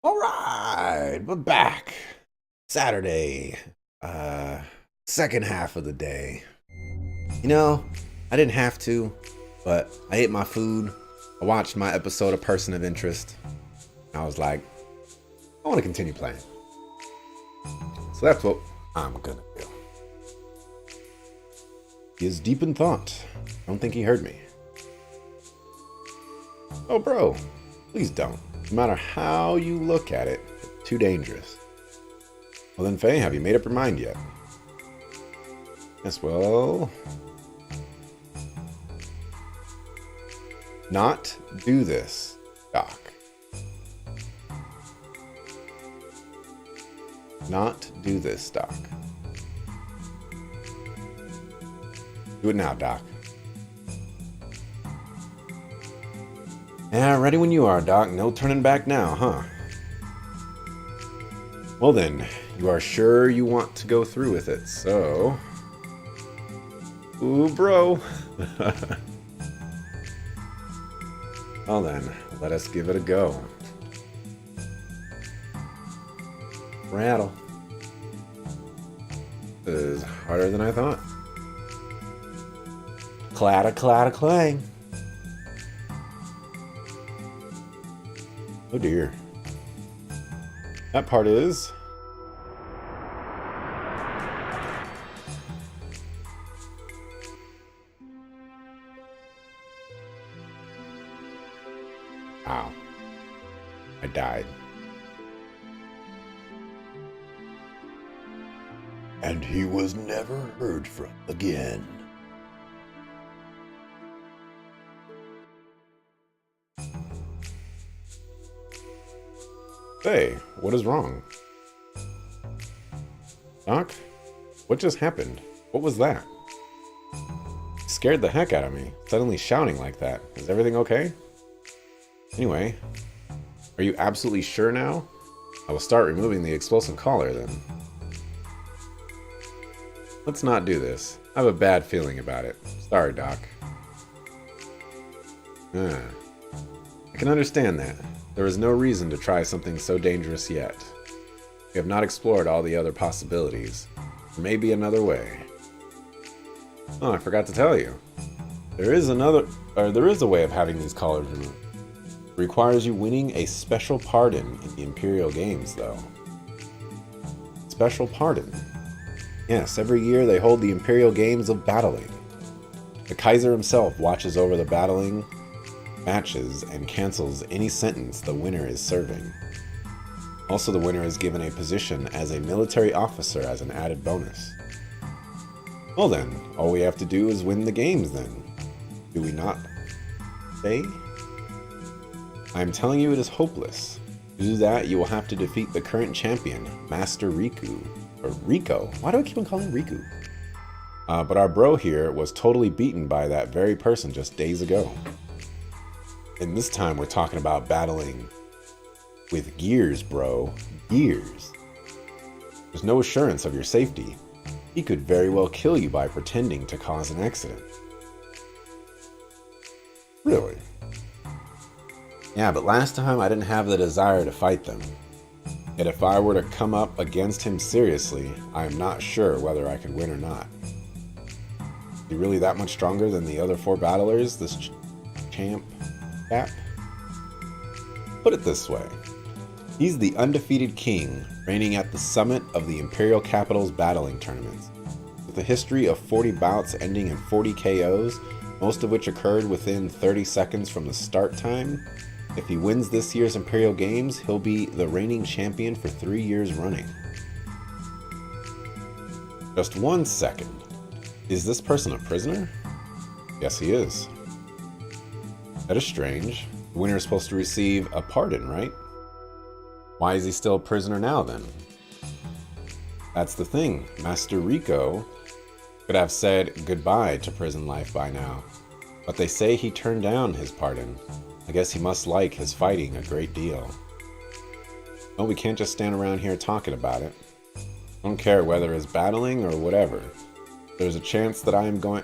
All right, we're back. Saturday, second half of the day. You know, I didn't have to, but I ate my food. I watched my episode of Person of Interest. I was like, I want to continue playing. So that's what I'm gonna do. He is deep in thought. I don't think he heard me. Oh, bro, please don't. No matter how you look at it, it's too dangerous. Well then, Faye, have you made up your mind yet? Yes, well... Not do this, Doc. Not do this, Doc. Do it now, Doc. Yeah, ready when you are, Doc. No turning back now, huh? Well then, you are sure you want to go through with it, so... Ooh, bro. Well then, let us give it a go. Rattle. This is harder than I thought. Clatter, clatter, clang. Oh dear. That part is... Ow. I died. And he was never heard from again. Hey, what is wrong? Doc? What just happened? What was that? Scared the heck out of me, suddenly shouting like that. Is everything okay? Anyway, are you absolutely sure now? I will start removing the explosive collar then. Let's not do this. I have a bad feeling about it. Sorry, Doc. I can understand that. There is no reason to try something so dangerous yet. We have not explored all the other possibilities. There may be another way. Oh, I forgot to tell you. There is a way of having these collars removed. It requires you winning a special pardon in the Imperial Games, though. Special pardon? Yes, every year they hold the Imperial Games of Battling. The Kaiser himself watches over the battling matches and cancels any sentence the winner is serving. Also, the winner is given a position as a military officer as an added bonus. Well then, all we have to do is win the games then. Do we not? Say? I am telling you it is hopeless. To do that, you will have to defeat the current champion, Master Riku. Or Rico. Why do I keep on calling him Riku? But our bro here was totally beaten by that very person just days ago. And this time we're talking about battling with gears, bro. Gears. There's no assurance of your safety. He could very well kill you by pretending to cause an accident. Really? Yeah, but last time I didn't have the desire to fight them. Yet if I were to come up against him seriously, I am not sure whether I could win or not. Is he really that much stronger than the other four battlers, this champ? Put it this way. He's the undefeated king, reigning at the summit of the Imperial Capital's battling tournaments. With a history of 40 bouts ending in 40 KOs, most of which occurred within 30 seconds from the start time, if he wins this year's Imperial Games, he'll be the reigning champion for 3 years running. Just 1 second. Is this person a prisoner? Yes, he is. That is strange. The winner is supposed to receive a pardon, right? Why is he still a prisoner now, then? That's the thing. Master Rico could have said goodbye to prison life by now. But they say he turned down his pardon. I guess he must like his fighting a great deal. Well, we can't just stand around here talking about it. I don't care whether it's battling or whatever. If there's a chance, then I am going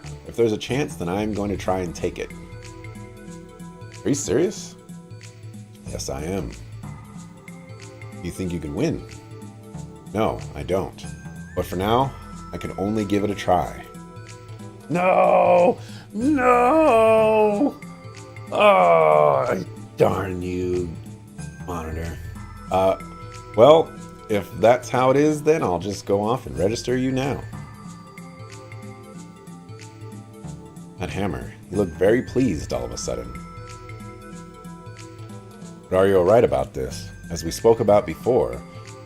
to try and take it. Are you serious? Yes, I am. You think you can win? No, I don't. But for now, I can only give it a try. No! No! Oh, darn you, monitor. Well, if that's how it is, then I'll just go off and register you now. That hammer. You look very pleased all of a sudden. But are you alright about this? As we spoke about before,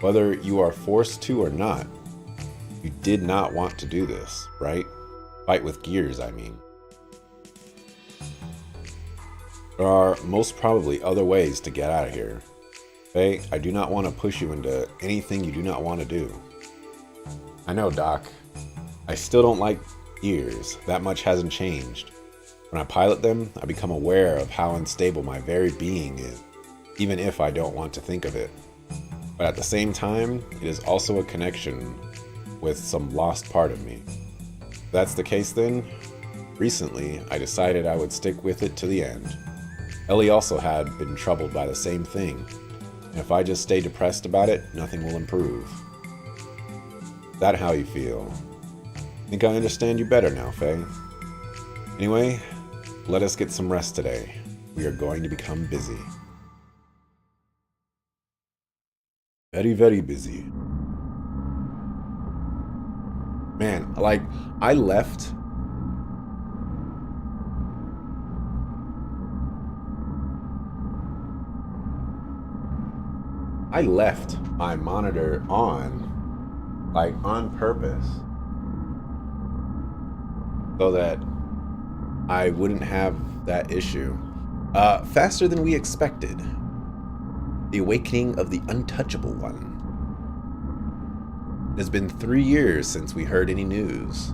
whether you are forced to or not, you did not want to do this, right? Fight with gears, I mean. There are most probably other ways to get out of here. Faye, I do not want to push you into anything you do not want to do. I know, Doc. I still don't like gears. That much hasn't changed. When I pilot them, I become aware of how unstable my very being is, even if I don't want to think of it. But at the same time, it is also a connection with some lost part of me. If that's the case then, recently I decided I would stick with it to the end. Ellie also had been troubled by the same thing, and if I just stay depressed about it, nothing will improve. Is that how you feel? I think I understand you better now, Faye. Anyway, let us get some rest today. We are going to become busy. Very, very busy. Man, like, I left my monitor on, like, on purpose, so that I wouldn't have that issue. Faster than we expected. The awakening of the untouchable one. It has been 3 years since we heard any news.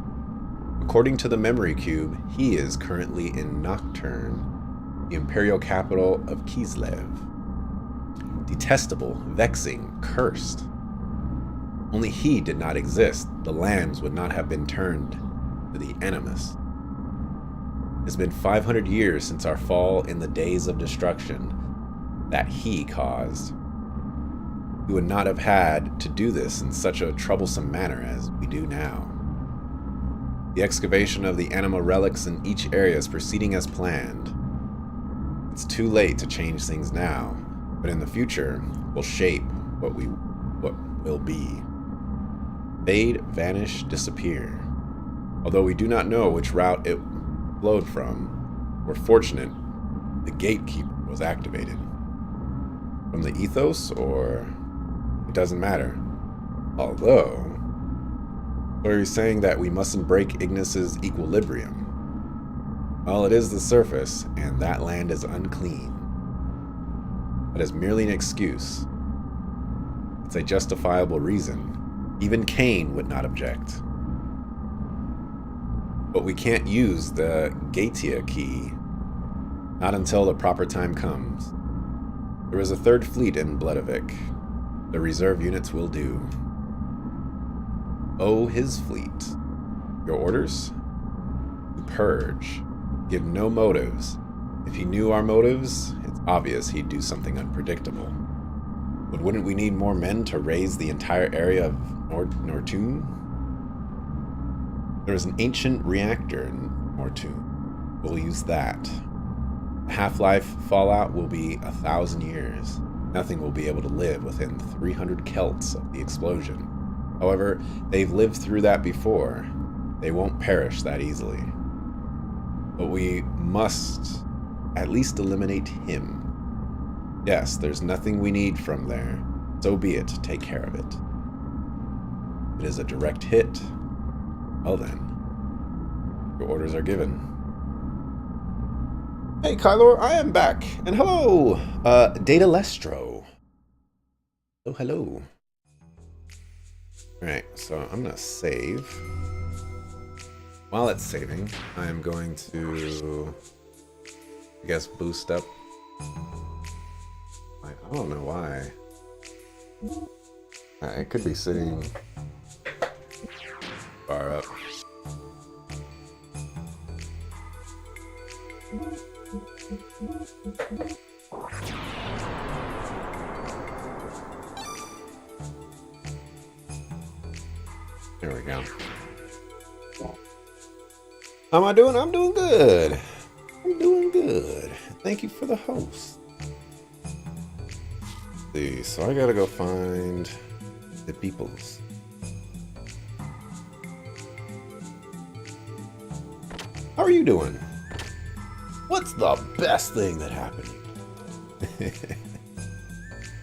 According to the memory cube, he is currently in Nocturne, the imperial capital of Kislev. Detestable, vexing, cursed. Only he did not exist, the lands would not have been turned to the Animus. It's been 500 years since our fall in the days of destruction that he caused. We would not have had to do this in such a troublesome manner as we do now. The excavation of the anima relics in each area is proceeding as planned. It's too late to change things now, but in the future will shape what will be. Fade, vanish, disappear. Although we do not know which route it flowed from, we're fortunate the gatekeeper was activated. From the ethos, or it doesn't matter. Although, are you saying that we mustn't break Ignis's equilibrium? Well, it is the surface, and that land is unclean. That is merely an excuse. It's a justifiable reason. Even Cain would not object. But we can't use the Gatia key, not until the proper time comes. There is a third fleet in Bledovik. The reserve units will do. Oh, his fleet. Your orders? To purge. Give no motives. If he knew our motives, it's obvious he'd do something unpredictable. But wouldn't we need more men to raise the entire area of Nortune? There is an ancient reactor in Nortune. We'll use that. The half-life fallout will be 1,000 years. Nothing will be able to live within 300 Celts of the explosion. However, they've lived through that before. They won't perish that easily. But we must at least eliminate him. Yes, there's nothing we need from there. So be it, take care of it. It is a direct hit. Well then, your orders are given. Hey Kylor, I am back, and hello, Data Lestro. Oh, hello. Alright, so I'm gonna save. While it's saving, I'm going to, I guess, boost up. I don't know why. It could be sitting far up. There we go. How am I doing? I'm doing good. I'm doing good. Thank you for the host. Let's see, so I gotta go find the peoples. How are you doing? What's the best thing that happened?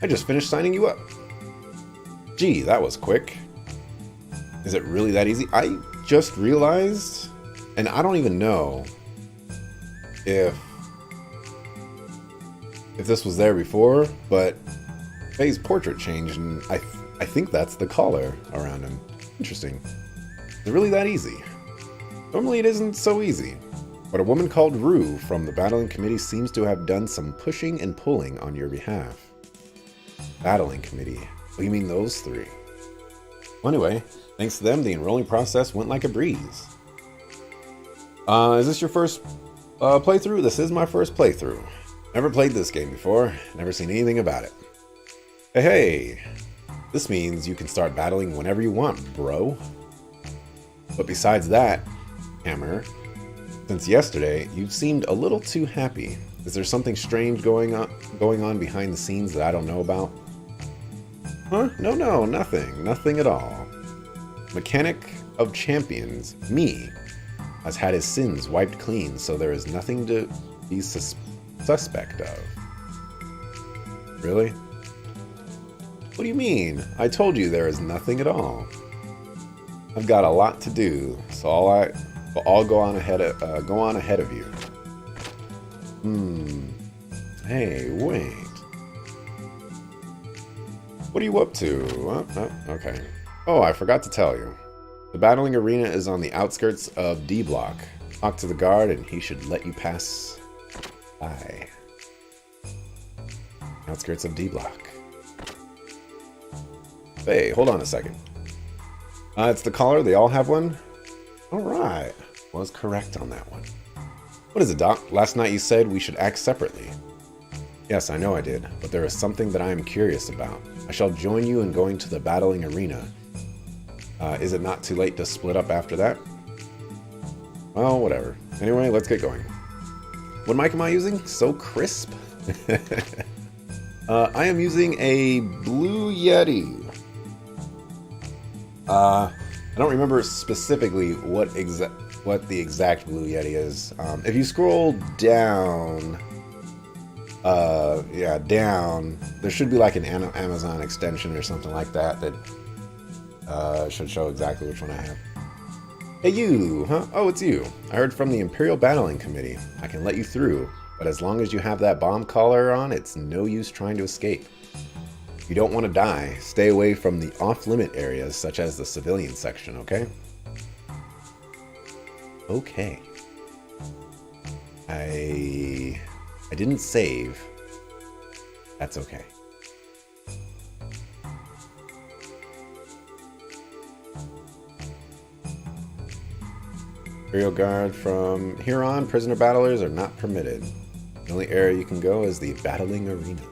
I just finished signing you up. Gee, that was quick. Is it really that easy? I just realized, and I don't even know if this was there before, but Faye's portrait changed, and I think that's the collar around him. Interesting. Is it really that easy? Normally it isn't so easy, but a woman called Rue from the battling committee seems to have done some pushing and pulling on your behalf. Battling committee? What do you mean those three? Well, anyway, thanks to them, the enrolling process went like a breeze. Is this your first playthrough? This is my first playthrough. Never played this game before, never seen anything about it. Hey, this means you can start battling whenever you want, bro. But besides that, Hammer, since yesterday, you've seemed a little too happy. Is there something strange going on behind the scenes that I don't know about? Huh? No, nothing at all. Mechanic of Champions, me, has had his sins wiped clean, so there is nothing to be suspect of. Really? What do you mean? I told you there is nothing at all. I've got a lot to do, so I'll go on ahead of you. Hey, wait. What are you up to? Okay. Oh, I forgot to tell you. The battling arena is on the outskirts of D Block. Talk to the guard and he should let you pass by. Outskirts of D Block. Hey, hold on a second. It's the collar. They all have one? Alright. Was correct on that one. What is it, Doc? Last night you said we should act separately. Yes, I know I did, but there is something that I am curious about. I shall join you in going to the battling arena. Is it not too late to split up after that? Well, whatever. Anyway, let's get going. What mic am I using? So crisp. I am using a Blue Yeti. I don't remember specifically what the exact Blue Yeti is. If you scroll down, down, there should be like an Amazon extension or something like that should show exactly which one I have. Hey you, huh? Oh, it's you. I heard from the Imperial Battling Committee. I can let you through, but as long as you have that bomb collar on, it's no use trying to escape. If you don't want to die, stay away from the off-limit areas such as the civilian section, okay? Okay. I didn't save. That's okay. Imperial Guard, from here on, prisoner battlers are not permitted. The only area you can go is the battling arena.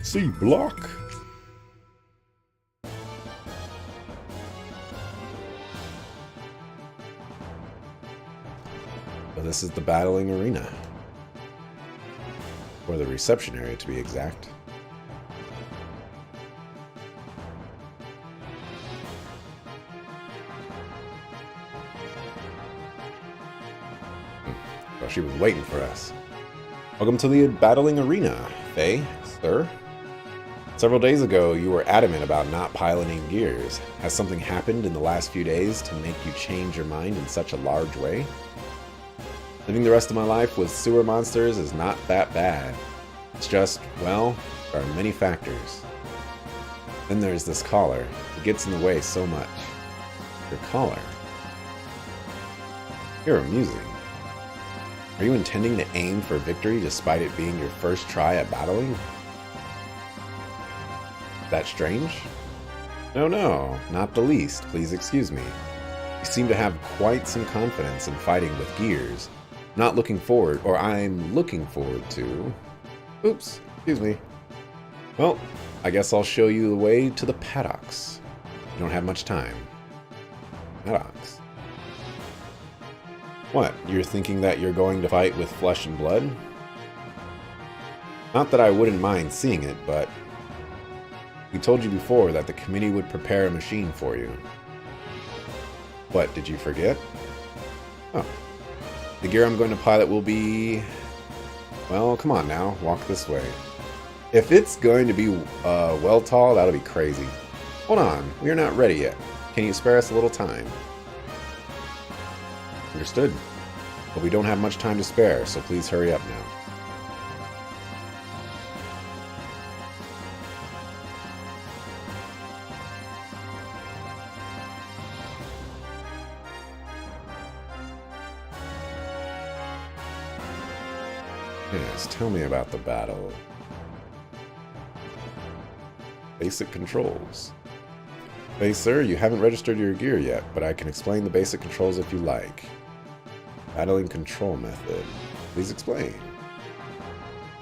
C block. So this is the battling arena. Or the reception area, to be exact. Well, she was waiting for us. Welcome to the battling arena, Faye, sir. Several days ago, you were adamant about not piloting gears. Has something happened in the last few days to make you change your mind in such a large way? Living the rest of my life with sewer monsters is not that bad. It's just, well, there are many factors. Then there's this collar. It gets in the way so much. Your collar? You're amusing. Are you intending to aim for victory despite it being your first try at battling? That strange? No, not the least. Please excuse me. You seem to have quite some confidence in fighting with gears. I'm looking forward to... Oops, excuse me. Well, I guess I'll show you the way to the paddocks. You don't have much time. Paddocks. What, you're thinking that you're going to fight with flesh and blood? Not that I wouldn't mind seeing it, but we told you before that the committee would prepare a machine for you. What, did you forget? Oh. The gear I'm going to pilot will be... Well, come on now, walk this way. If it's going to be well tall, that'll be crazy. Hold on, we are not ready yet. Can you spare us a little time? Understood. But we don't have much time to spare, so please hurry up now. Yes, tell me about the battle. Basic controls. Hey sir, you haven't registered your gear yet, but I can explain the basic controls if you like. Battling control method. Please explain.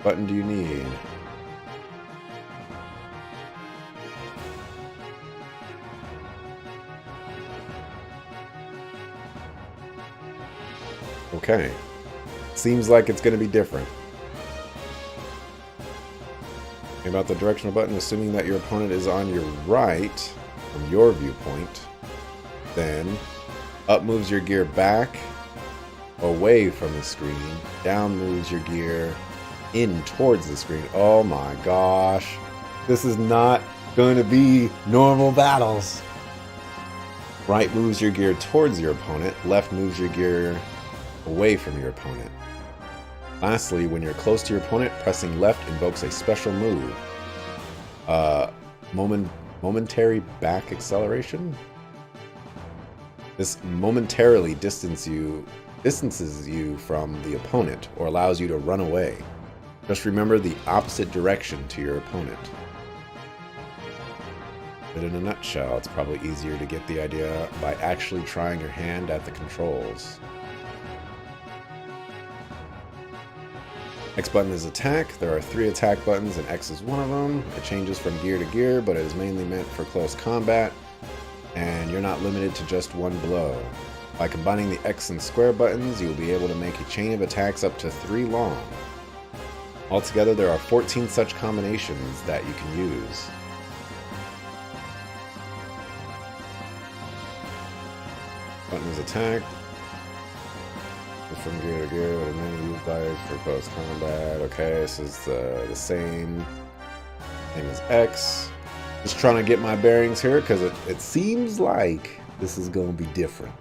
What button do you need? Okay. Seems like it's going to be different. About the directional button, assuming that your opponent is on your right, from your viewpoint, then up moves your gear back, away from the screen, down moves your gear in towards the screen. Oh my gosh. This is not going to be normal battles. Right moves your gear towards your opponent, left moves your gear away from your opponent. Lastly, when you're close to your opponent, pressing left invokes a special move. Momentary back acceleration? This momentarily distances you from the opponent or allows you to run away. Just remember the opposite direction to your opponent. But in a nutshell, it's probably easier to get the idea by actually trying your hand at the controls. X button is attack. There are 3 attack buttons and X is one of them. It changes from gear to gear, but it is mainly meant for close combat, and you're not limited to just one blow. By combining the X and square buttons, you will be able to make a chain of attacks up to 3 long. Altogether, there are 14 such combinations that you can use. Button is attack. From gear to gear with many use buyers for close combat. Okay, this is the same thing as X. Just trying to get my bearings here because it seems like this is going to be different.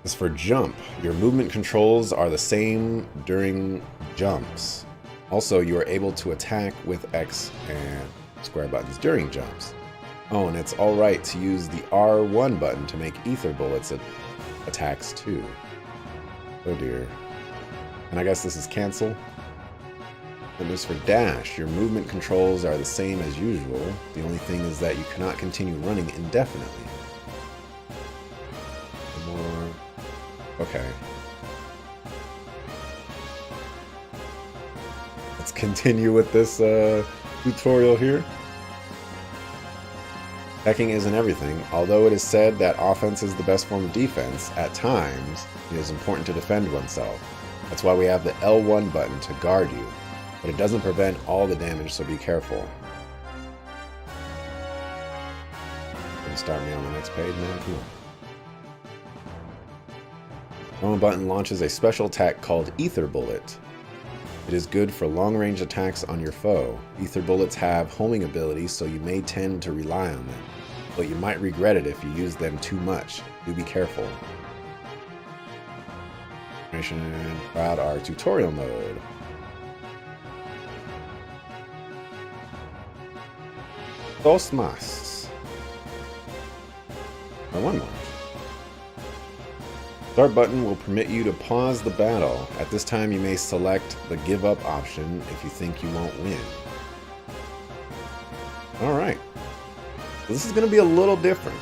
As for jump, your movement controls are the same during jumps. Also, you are able to attack with X and square buttons during jumps. Oh, and it's alright to use the R1 button to make ether bullets attacks too. Oh dear. And I guess this is cancel. And as for dash, your movement controls are the same as usual. The only thing is that you cannot continue running indefinitely. More. Okay. Let's continue with this tutorial here. Attacking isn't everything. Although it is said that offense is the best form of defense, at times it is important to defend oneself. That's why we have the L1 button to guard you, but it doesn't prevent all the damage, so be careful. Gonna start me on the next page, man? Come on. L1 button launches a special attack called Ether Bullet. It is good for long-range attacks on your foe. Ether bullets have homing abilities, so you may tend to rely on them, but you might regret it if you use them too much. Do be careful. About our tutorial mode. Dos más. Or one more. Start button will permit you to pause the battle. At this time, you may select the give up option if you think you won't win. Alright. This is going to be a little different.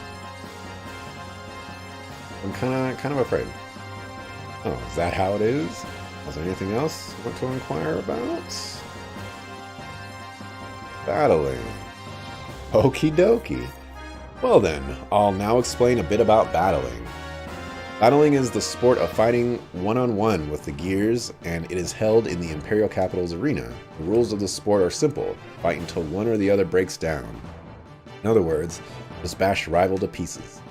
I'm kind of afraid. Oh, is that how it is? Is there anything else you want to inquire about? Battling. Okie dokie. Well then, I'll now explain a bit about battling. Battling is the sport of fighting one-on-one with the gears, and it is held in the Imperial Capital's arena. The rules of the sport are simple. Fight until one or the other breaks down. In other words, just bash your rival to pieces.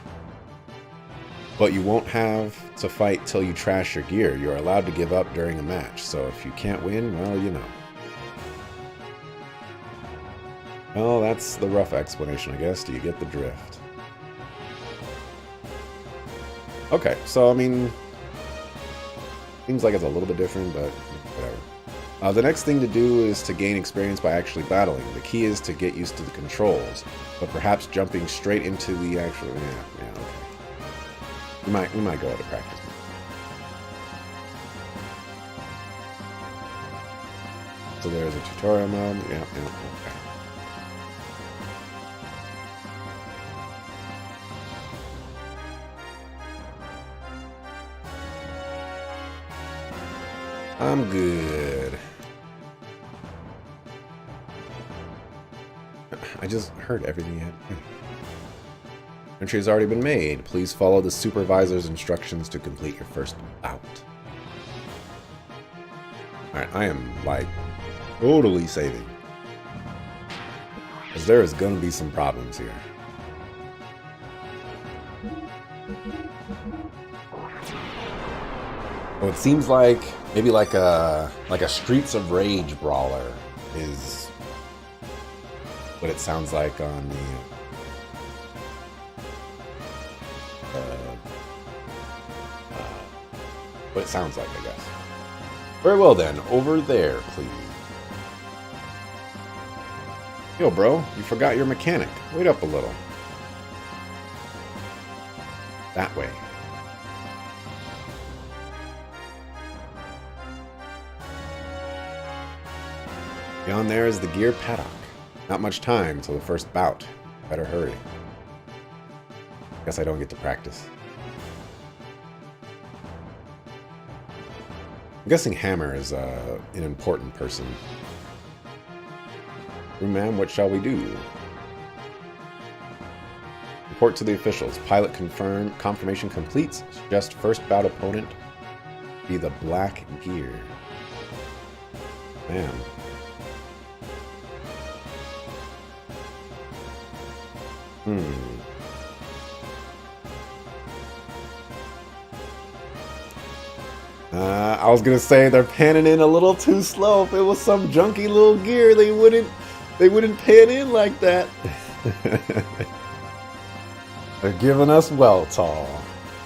But you won't have to fight till you trash your gear. You are allowed to give up during a match, so if you can't win, well, you know. Well, that's the rough explanation, I guess. Do you get the drift? Okay, so, I mean, seems like it's a little bit different, but whatever. The next thing to do is to gain experience by actually battling. The key is to get used to the controls, but perhaps jumping straight into the actual... Yeah, okay. We might go out to practice. So there's a tutorial mode. Yeah, okay. I'm good. I just heard everything you had. Entry has already been made. Please follow the supervisor's instructions to complete your first bout. Alright, I am, like, totally saving. Because there is going to be some problems here. Well, it seems like maybe like a Streets of Rage brawler is what it sounds like on the what it sounds like, I guess. Very well then, over there, please. Yo, bro, you forgot your mechanic. Wait up a little. That way. Beyond there is the gear paddock. Not much time till the first bout. Better hurry. Guess I don't get to practice. I'm guessing Hammer is an important person. Ma'am, what shall we do? Report to the officials. Pilot confirmation complete. Suggest first bout opponent be the black gear. Man. I was gonna say they're panning in a little too slow. If it was some junky little gear, they wouldn't pan in like that. They're giving us Weltall.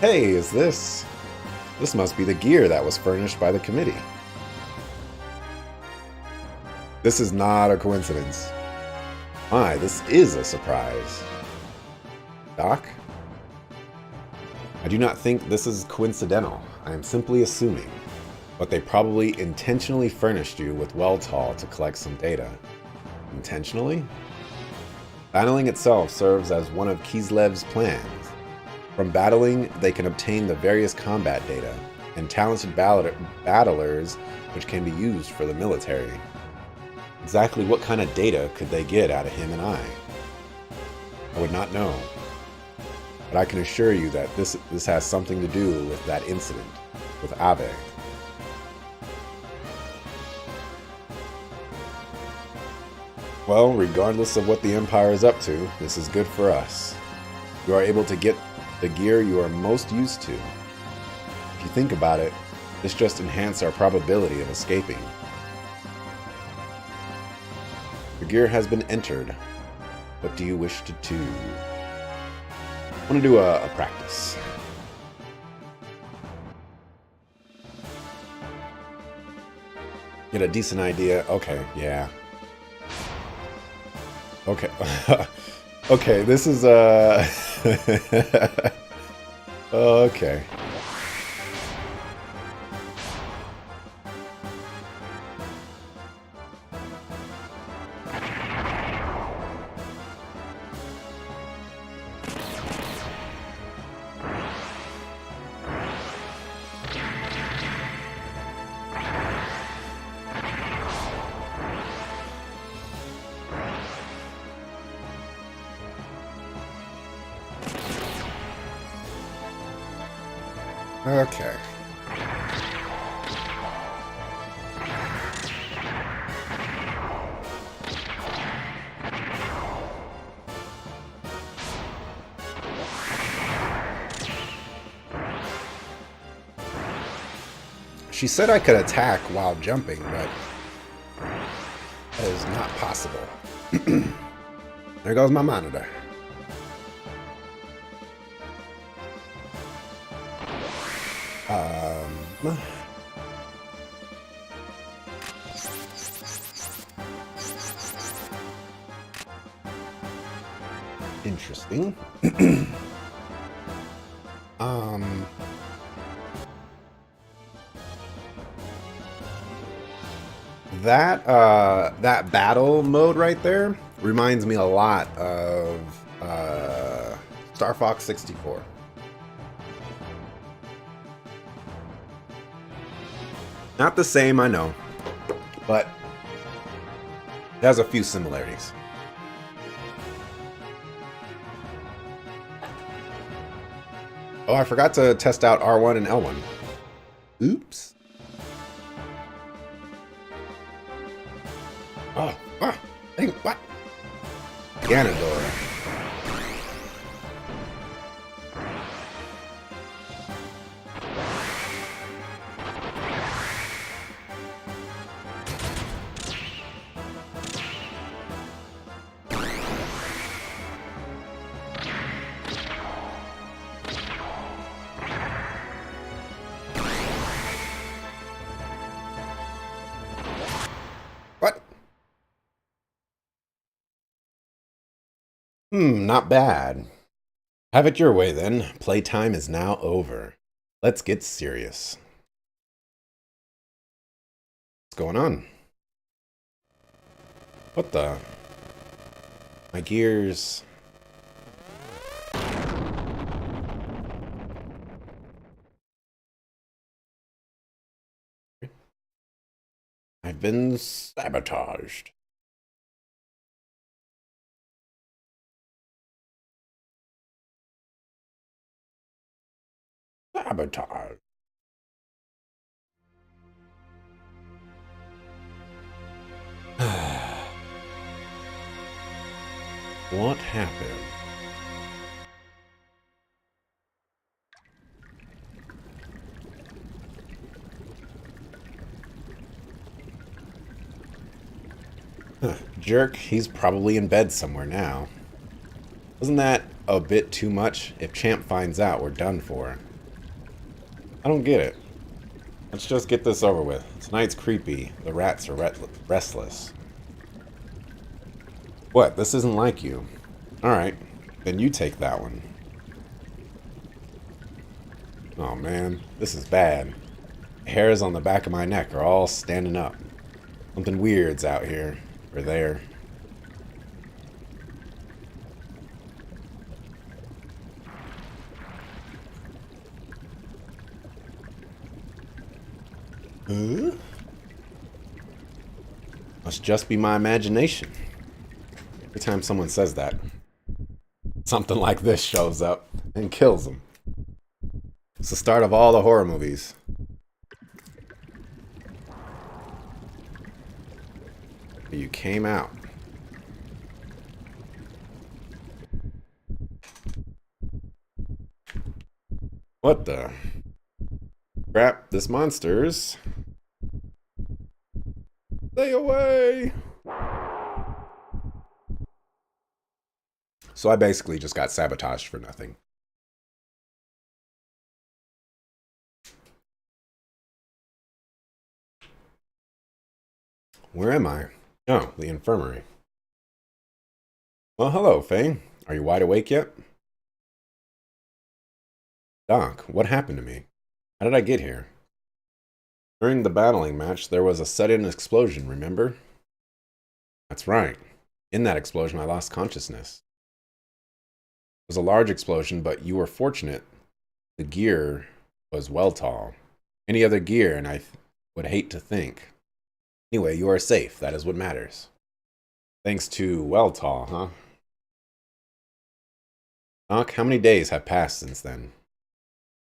Hey, is this? This must be the gear that was furnished by the committee. This is not a coincidence. My, this is a surprise. Doc? I do not think this is coincidental. I am simply assuming. But they probably intentionally furnished you with Weltall to collect some data. Intentionally? Battling itself serves as one of Kislev's plans. From battling, they can obtain the various combat data, and talented battlers which can be used for the military. Exactly what kind of data could they get out of him and I would not know. But I can assure you that this has something to do with that incident, with Abe. Well, regardless of what the Empire is up to, this is good for us. You are able to get the gear you are most used to. If you think about it, this just enhances our probability of escaping. The gear has been entered. What do you wish to do? I want to do a practice. Get a decent idea. Okay, yeah. Okay. Okay, this is okay. Okay. She said I could attack while jumping, but that is not possible. There goes my monitor. Interesting. That battle mode right there reminds me a lot of Star Fox 64. Not the same, I know, but it has a few similarities. Oh, I forgot to test out R1 and L1. Oops. Oh, dang, what? Ganondorf. What? Not bad. Have it your way then. Playtime is now over. Let's get serious. What's going on? What the? My gears. I've been sabotaged. Sabotage. What happened? Jerk, he's probably in bed somewhere now. Wasn't that a bit too much? If Champ finds out, we're done for. I don't get it. Let's just get this over with. Tonight's creepy. The rats are restless. What? This isn't like you. Alright, then you take that one. Oh man, this is bad. The hairs on the back of my neck are all standing up. Something weird's out here. Or there. Huh? Must just be my imagination. Every time someone says that, something like this shows up and kills them. It's the start of all the horror movies. You came out. What the crap? This monster's... Stay away! So I basically just got sabotaged for nothing. Where am I? Oh, the infirmary. Well, hello, Faye. Are you wide awake yet? Doc, what happened to me? How did I get here? During the battling match, there was a sudden explosion, remember? That's right. In that explosion, I lost consciousness. It was a large explosion, but you were fortunate. The gear was well tall. Any other gear, and I would hate to think. Anyway, you are safe. That is what matters. Thanks to Welltall, huh? Doc, how many days have passed since then?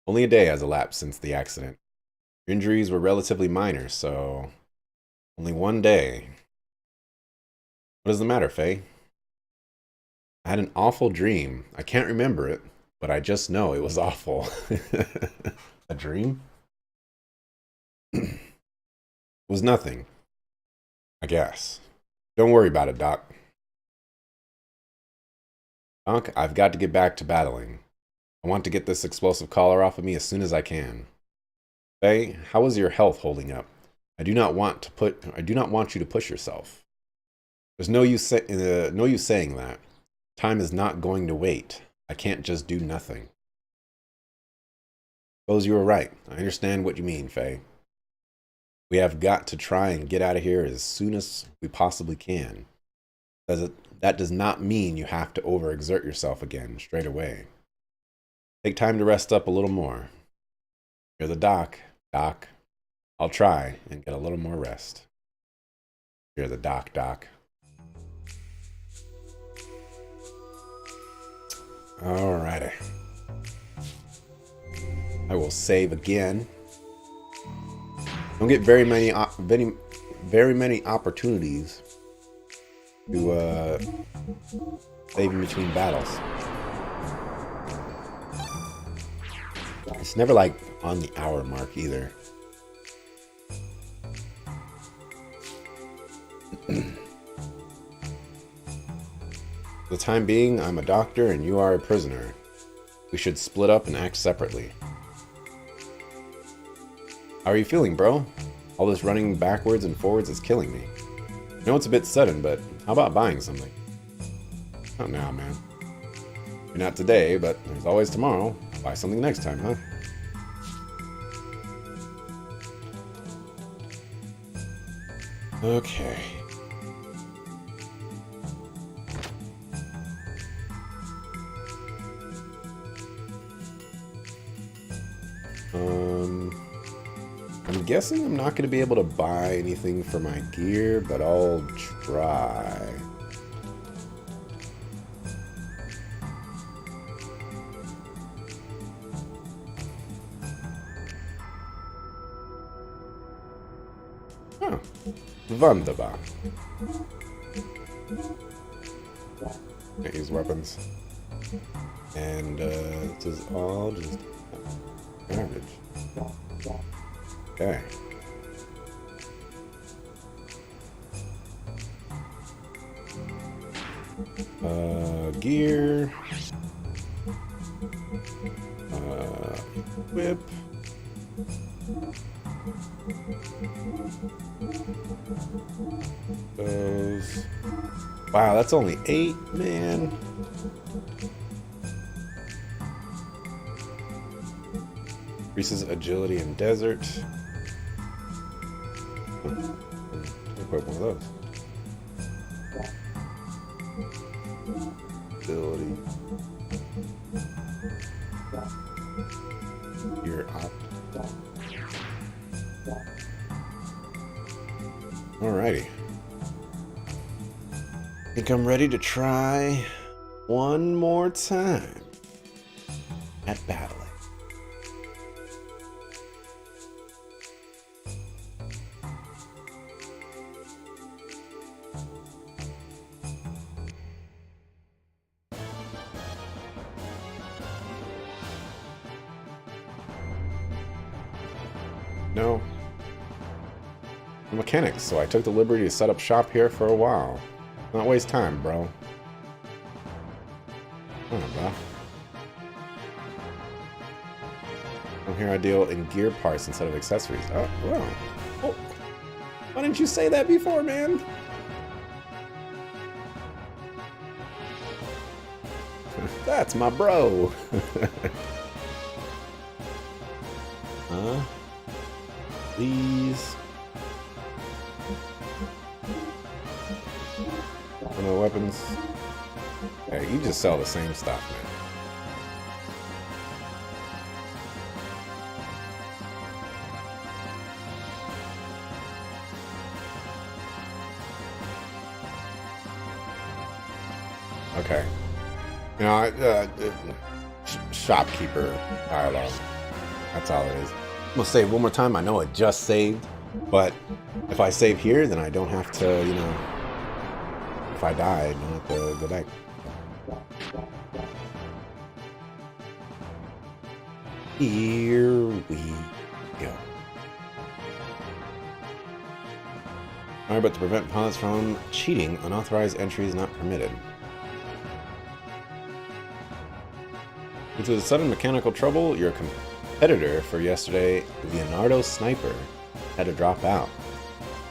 Only a day has elapsed since the accident. Your injuries were relatively minor, so only one day. What is the matter, Faye? I had an awful dream. I can't remember it, but I just know it was awful. A dream? It was nothing, I guess. Don't worry about it, Doc. Doc, I've got to get back to battling. I want to get this explosive collar off of me as soon as I can. Faye, how is your health holding up? I do not want you to push yourself. There's no use saying that. Time is not going to wait. I can't just do nothing. Suppose you were right. I understand what you mean, Faye. We have got to try and get out of here as soon as we possibly can. That does not mean you have to overexert yourself again straight away. Take time to rest up a little more. You're the doc. Doc. I'll try and get a little more rest. You're the doc, Doc. Alrighty. I will save again. Don't get very many opportunities to save in between battles. It's never like on the hour mark either. For the time being, I'm a doctor and you are a prisoner. We should split up and act separately. How are you feeling, bro? All this running backwards and forwards is killing me. I know it's a bit sudden, but how about buying something? Not now, man. Maybe not today, but there's always tomorrow. Buy something next time, huh? Okay. I'm guessing I'm not going to be able to buy anything for my gear, but I'll try. Oh, wunderbar. Can't use weapons. And this is all just garbage. Okay. Gear. Whip. Those. Wow, that's only 8, man. Increases agility in desert. Equip one of those. Ability. Gear up. Alrighty. I think I'm ready to try one more time at battling. No. I'm a mechanic, so I took the liberty to set up shop here for a while. Not waste time, bro. Oh, bro. I'm here I deal in gear parts instead of accessories. Oh, well. Oh. Why didn't you say that before, man? That's my bro. Huh? These. No weapons. Hey, you just sell the same stuff, man. Okay. You know, shopkeeper dialogue. That's all it is. I'm gonna save one more time. I know it just saved, but if I save here, then I don't have to, you know, if I die, I don't have to go back. Here we go. Alright, but to prevent pilots from cheating, unauthorized entry is not permitted. Due to the sudden mechanical trouble, your competitor for yesterday, Leonardo Sniper, had to drop out.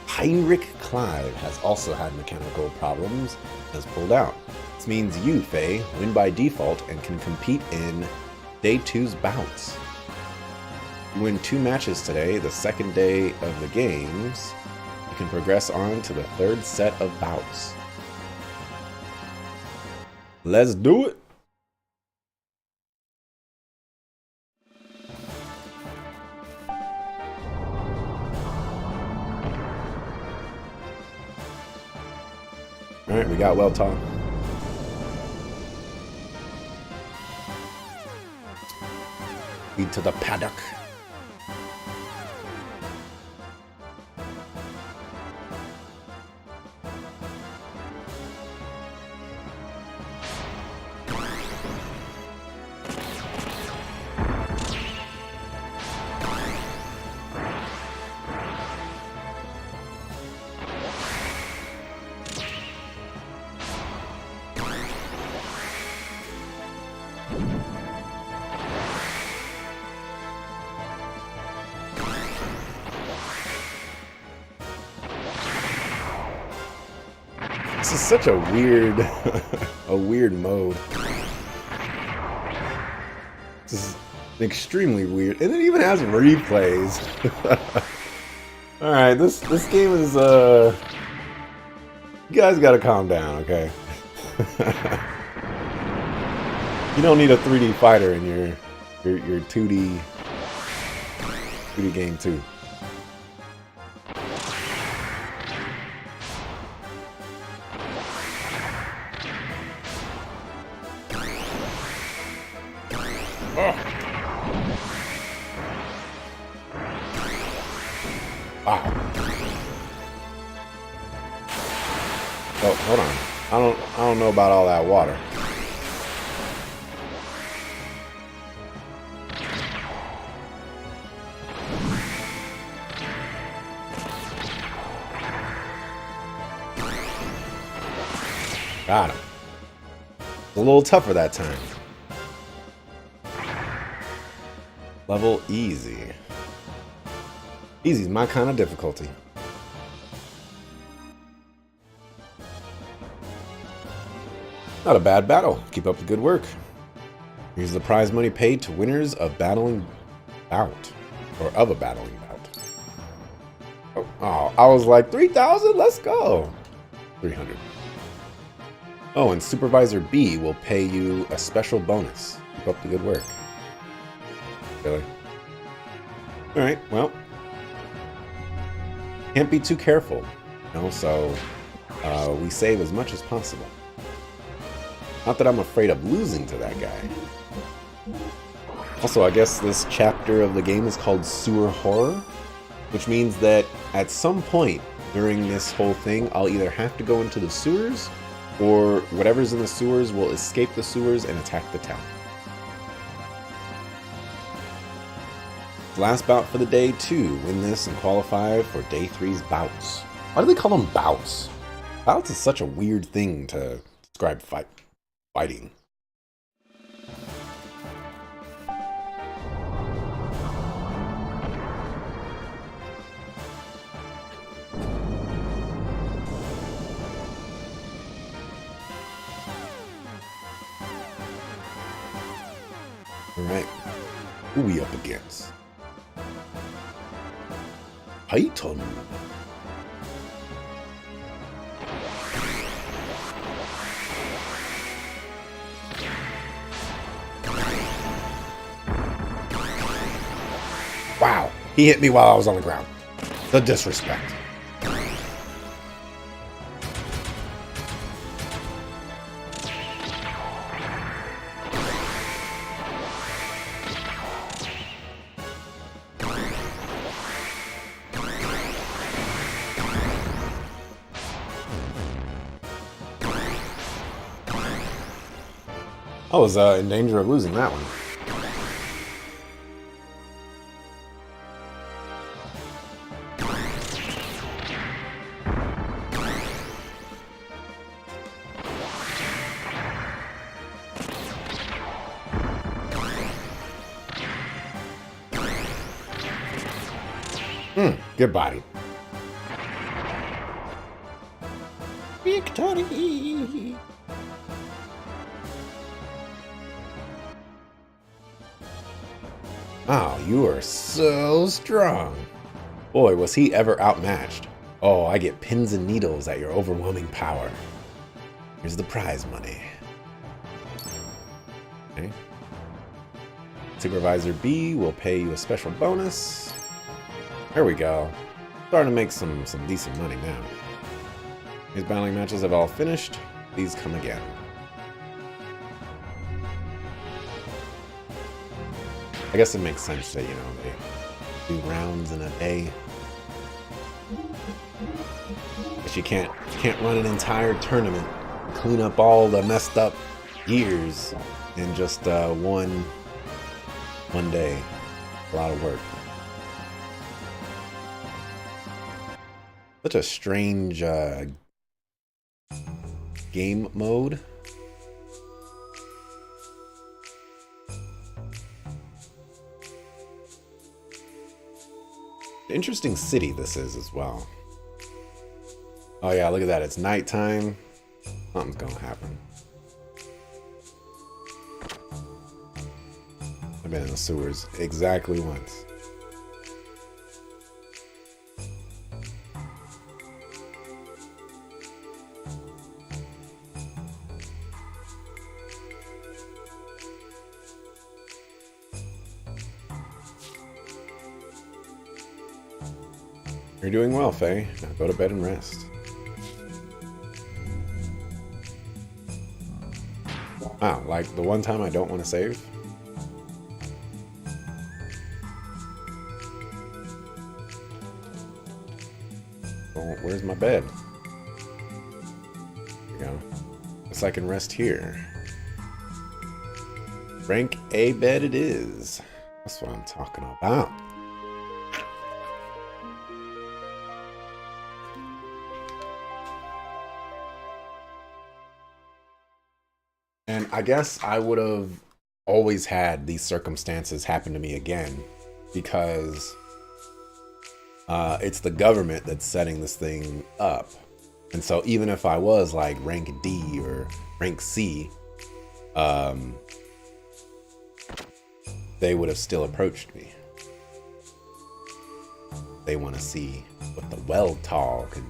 Heinrich Clive has also had mechanical problems and has pulled out. This means you, Faye, win by default and can compete in Day 2's bouts. You win 2 matches today, the second day of the games. You can progress on to the 3rd set of bouts. Let's do it! Alright, we got well talk. Lead to the paddock. This is such a weird, a weird mode. This is extremely weird, and it even has replays. All right, this game is you guys gotta calm down, okay? You don't need a 3D fighter in your 2D game too. Wow. Oh, hold on. I don't know about all that water. Got him. A little tougher that time. Level easy. Easy's my kind of difficulty. Not a bad battle. Keep up the good work. Here's the prize money paid to winners of battling bout. Or of a battling bout. Oh, I was like, 3,000? Let's go. 300. Oh, and Supervisor B will pay you a special bonus. Keep up the good work. Really? Alright, well. Can't be too careful, you know, so we save as much as possible. Not that I'm afraid of losing to that guy. Also, I guess this chapter of the game is called Sewer Horror, which means that at some point during this whole thing, I'll either have to go into the sewers, or whatever's in the sewers will escape the sewers and attack the town. Last bout for the day 2. Win this and qualify for day 3's bouts. Why do they call them bouts? Bouts is such a weird thing to describe fighting. Alright. Who we up against? Python. Wow, he hit me while I was on the ground. The disrespect. I was in danger of losing that one. Good body. Victory! Oh, you are so strong. Boy, was he ever outmatched. Oh, I get pins and needles at your overwhelming power. Here's the prize money. Okay. Supervisor B will pay you a special bonus. There we go. Starting to make some decent money now. These battling matches have all finished. These come again. I guess it makes sense that, you know, they do rounds in a day. But you can't run an entire tournament, clean up all the messed up gears in just one day. A lot of work. Such a strange game mode. Interesting city this is as well. Oh yeah, look at that. It's nighttime. Something's gonna happen. I've been in the sewers exactly once. You're doing well, Faye. Now go to bed and rest. Wow, like the one time I don't want to save? Oh, where's my bed? There we go. Guess I can rest here. Rank A bed it is. That's what I'm talking about. And I guess I would have always had these circumstances happen to me again because it's the government that's setting this thing up. And so even if I was like rank D or rank C, they would have still approached me. They want to see what the well-tall can...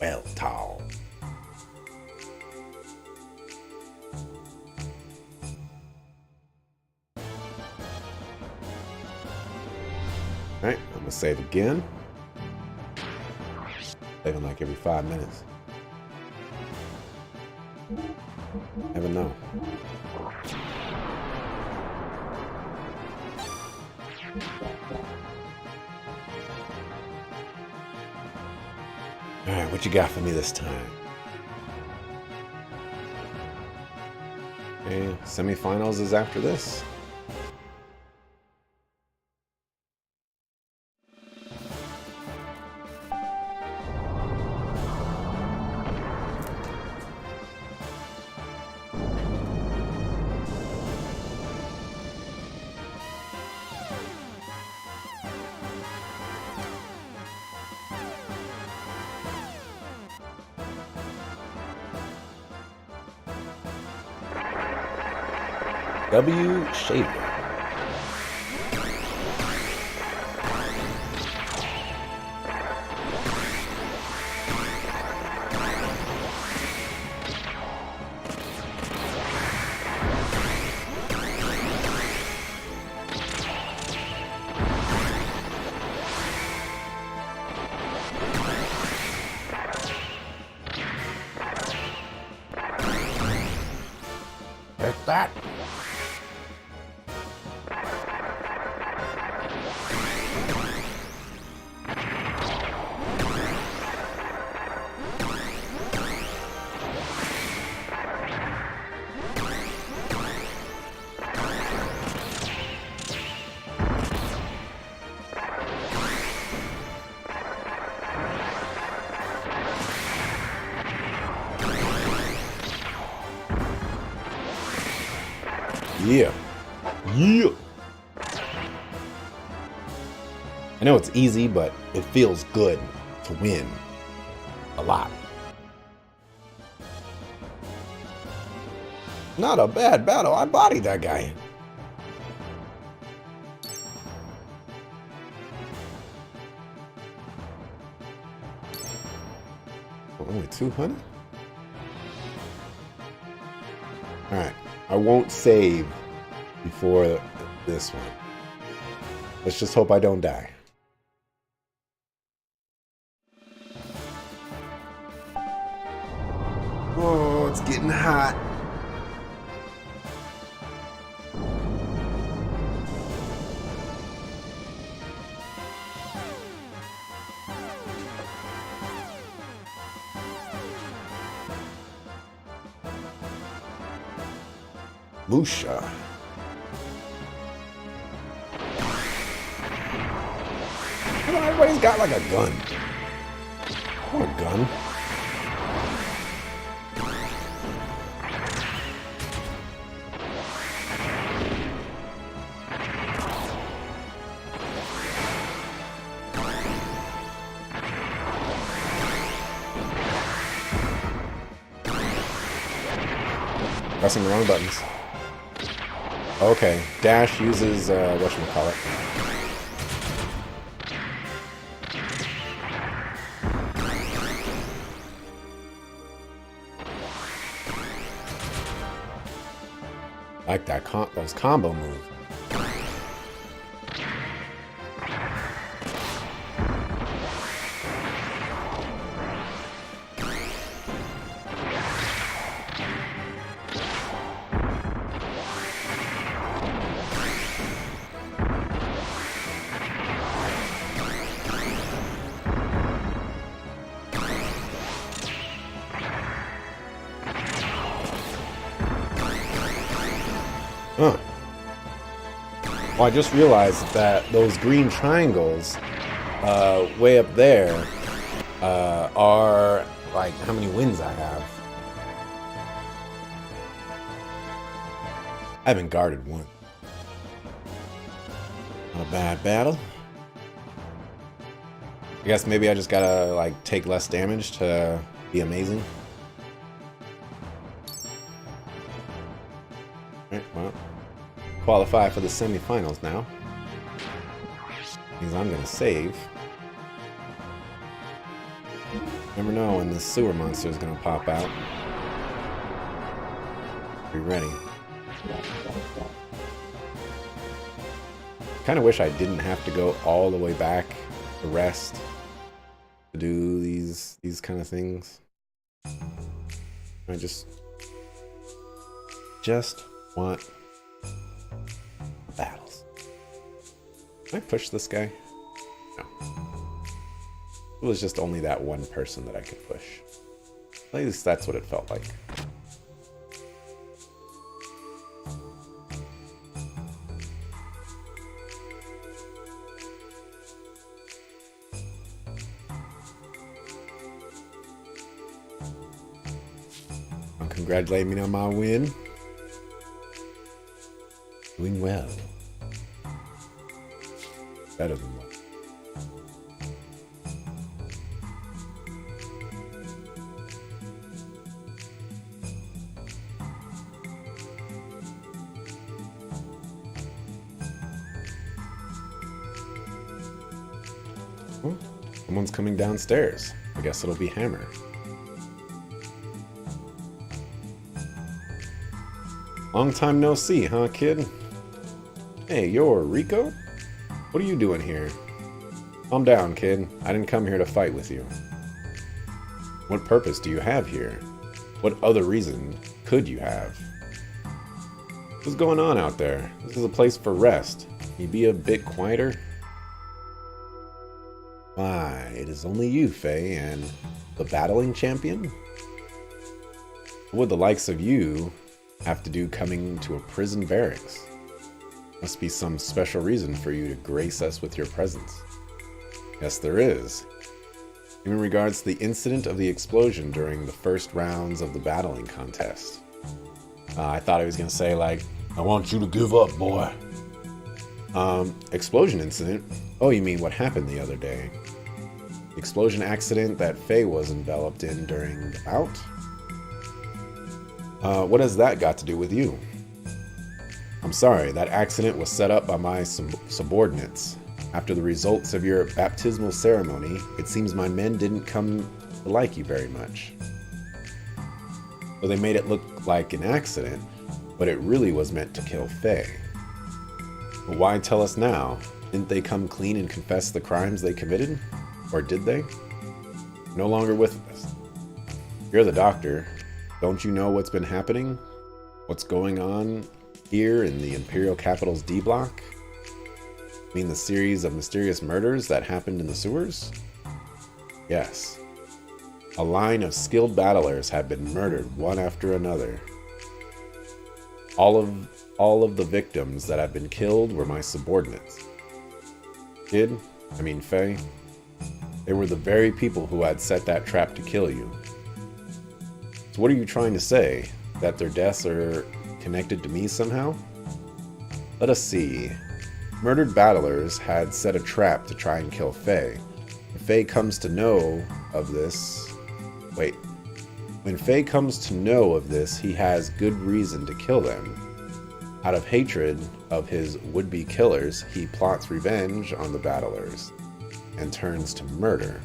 Well-tall. Alright, I'm gonna save again. Saving like every 5 minutes. Never know. Alright, what you got for me this time? Okay, semifinals is after this. W. Shaver. Take that. Yeah. Yeah. I know it's easy, but it feels good to win. A lot. Not a bad battle. I bodied that guy. Only 200? Alright. I won't save before this one. Let's just hope I don't die. Oh, it's getting hot. Musha. Come on, everybody's got like a gun. I want a gun. Pressing the wrong buttons. Okay, dash uses whatchamacallit. Like that those combo moves. Huh. Well, I just realized that those green triangles way up there are like how many wins I have. I haven't guarded one. Not a bad battle. I guess maybe I just gotta like take less damage to be amazing. Alright, well. Qualify for the semifinals now. Means I'm gonna save. Never know when this sewer monster is gonna pop out. Be ready. Kind of wish I didn't have to go all the way back to rest to do these kind of things. I just want battles. Can I push this guy? No. It was just only that one person that I could push. At least that's what it felt like. Congratulate me on my win. Doing well. Better than well. Oh, someone's coming downstairs. I guess it'll be Hammer. Long time no see, huh, kid? Hey, you're Rico? What are you doing here? Calm down, kid. I didn't come here to fight with you. What purpose do you have here? What other reason could you have? What's going on out there? This is a place for rest. Can you be a bit quieter? Why, it is only you, Faye, and the battling champion? What would the likes of you have to do coming to a prison barracks? Must be some special reason for you to grace us with your presence. Yes, there is. In regards to the incident of the explosion during the first rounds of the battling contest. I thought I was going to say, like, I want you to give up, boy. Explosion incident? Oh, you mean what happened the other day? Explosion accident that Faye was enveloped in during the bout? What has that got to do with you? I'm sorry, that accident was set up by my subordinates. After the results of your baptismal ceremony, it seems my men didn't come to like you very much. So they made it look like an accident, but it really was meant to kill Faye. But why tell us now? Didn't they come clean and confess the crimes they committed? Or did they? No longer with us. You're the doctor. Don't you know what's been happening? What's going on here in the Imperial Capital's D block? I mean the series of mysterious murders that happened in the sewers? Yes. A line of skilled battlers have been murdered one after another. All of the victims that have been killed were my subordinates. Faye. They were the very people who had set that trap to kill you. So what are you trying to say? That their deaths are connected to me somehow? Let us see. Murdered battlers had set a trap to try and kill Faye. If Faye comes to know of this... When Faye comes to know of this, he has good reason to kill them. Out of hatred of his would-be killers, he plots revenge on the battlers and turns to murder.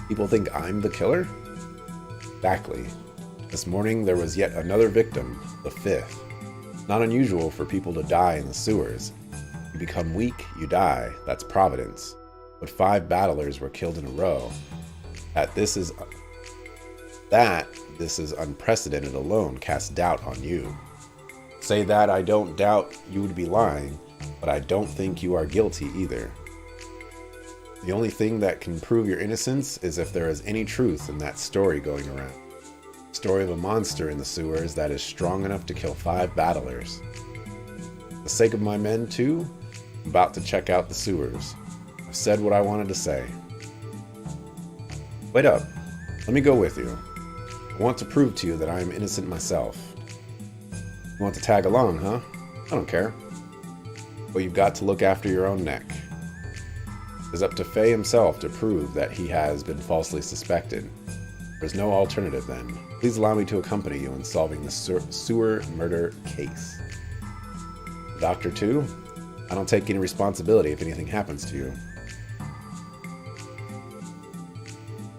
People think I'm the killer? Exactly. This morning there was yet another victim, the fifth. Not unusual for people to die in the sewers. You become weak, you die. That's Providence. But 5 battlers were killed in a row. This is unprecedented alone casts doubt on you. Say that I don't doubt you would be lying, but I don't think you are guilty either. The only thing that can prove your innocence is if there is any truth in that story going around. The story of a monster in the sewers that is strong enough to kill 5 battlers. For the sake of my men, too, I'm about to check out the sewers. I've said what I wanted to say. Wait up. Let me go with you. I want to prove to you that I am innocent myself. You want to tag along, huh? I don't care. But you've got to look after your own neck. It is up to Faye himself to prove that he has been falsely suspected. There's no alternative then. Please allow me to accompany you in solving the sewer murder case. Doctor, too? I don't take any responsibility if anything happens to you.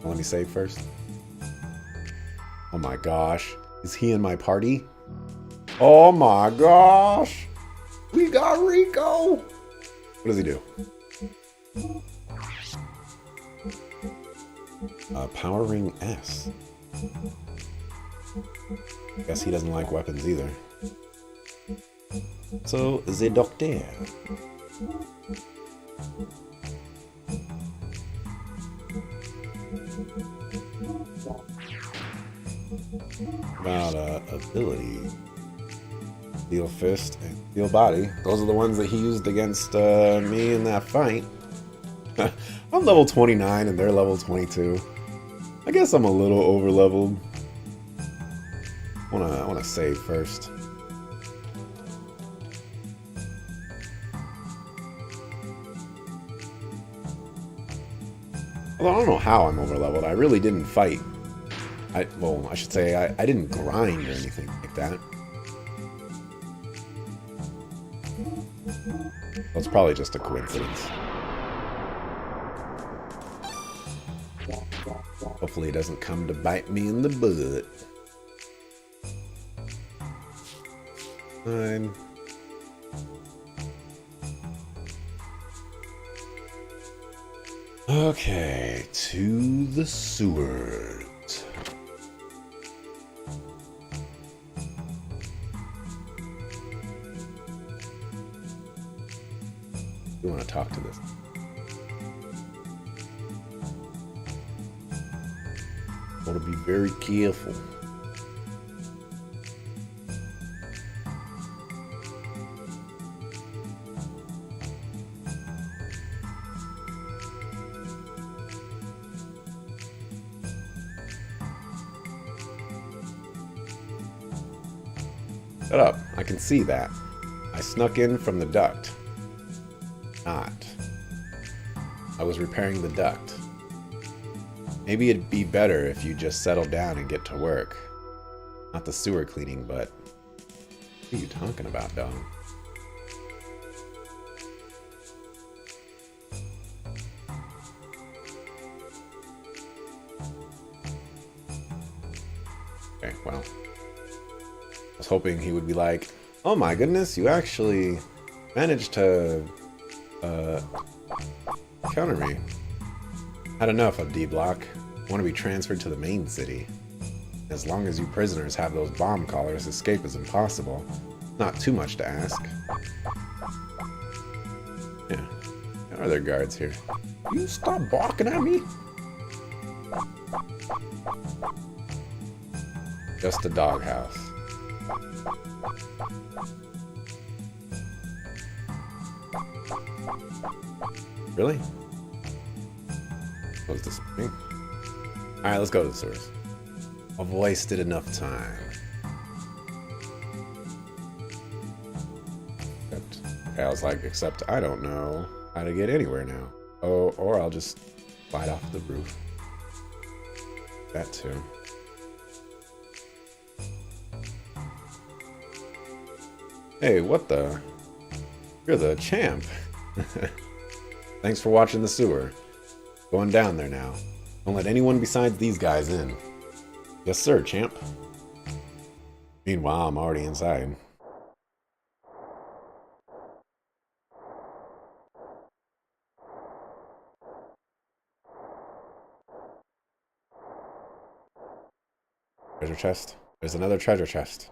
Let me save first. Oh my gosh. Is he in my party? Oh my gosh. We got Rico. What does he do? Power Ring S. Guess he doesn't like weapons either. So, the Doctor. About ability. Steel Fist and Steel Body. Those are the ones that he used against me in that fight. I'm level 29 and they're level 22. I guess I'm a little over leveled. I wanna save first. Although I don't know how I'm over leveled. I really didn't fight. I should say I didn't grind or anything like that. Well, it's probably just a coincidence. Hopefully it doesn't come to bite me in the butt. Fine. Okay, to the sewers. We want to talk to this. Want to be very careful. Shut up. I can see that. I snuck in from the duct. Not. I was repairing the duct. Maybe it'd be better if you just settle down and get to work. Not the sewer cleaning, but... What are you talking about, dog? Okay, well... I was hoping he would be like, oh my goodness, you actually managed to... counter me. Had enough of D-Block. I want to be transferred to the main city. As long as you prisoners have those bomb collars, escape is impossible. Not too much to ask. Yeah. Are there guards here? You stop barking at me? Just a doghouse. Really? Close this thing. Alright, let's go to the sewers. I've wasted enough time. Okay, I was like, except I don't know how to get anywhere now. Oh, or I'll just slide off the roof. That too. Hey, what the? You're the champ. Thanks for watching the sewer. Going down there now. Don't let anyone besides these guys in. Yes, sir, champ. Meanwhile, I'm already inside. Treasure chest. There's another treasure chest.